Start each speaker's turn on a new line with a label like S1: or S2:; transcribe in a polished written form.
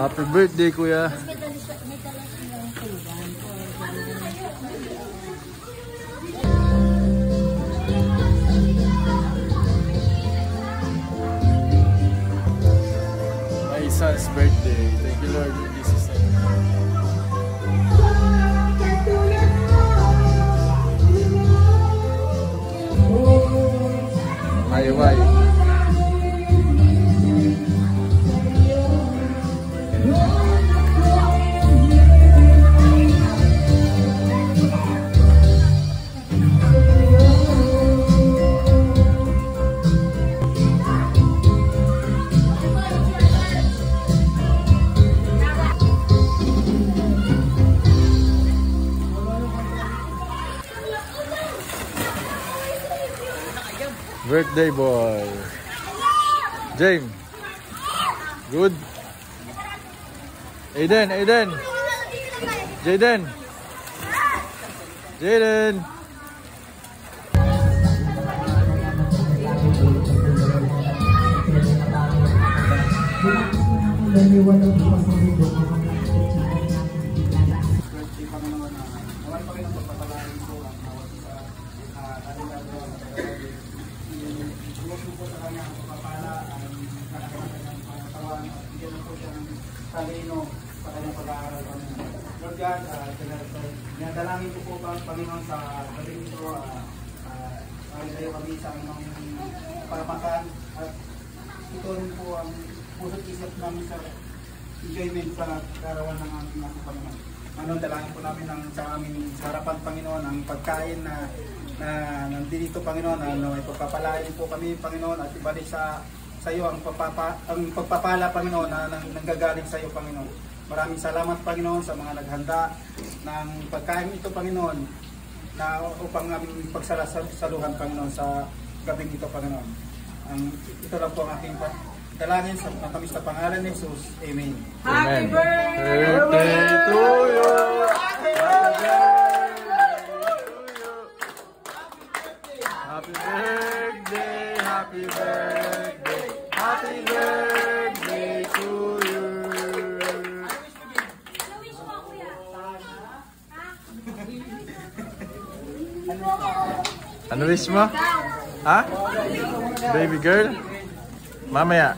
S1: Happy birthday, kuya. My son's birthday. Thank you, Lord, in Jesus' name. Why? Birthday boy. James. Good. Aiden. Jaden.
S2: Talino sa kanyang pag-aaral. Lord God, dinadalangin ko po ang Panginoon sa galing ito. Maraming kayo kami sa aming paramakan at ito rin po ang puso't isip namin sa enjoyment sa karawan ng aming mga Panginoon. Manoon, dalangin po namin sa aming harapan, Panginoon, ang pagkain na nandito, Panginoon, ay pagpapalain po kami, Panginoon, at ibalik sa iyo ang pagpapala, Panginoon, na nanggagaling sa iyo, Panginoon. Maraming salamat, Panginoon, sa mga naghanda ng pagkain ito, Panginoon, na upang aming pagsasaluhan, Panginoon, sa gabing ito, Panginoon. Ito lang po ang aking dalangin sa matamis na pangalan ni Jesus. Amen.
S1: Happy birthday to you. Happy birthday. Happy birthday. Happy birthday to you. Ano wish mo? Ha? Baby girl? Mamaya.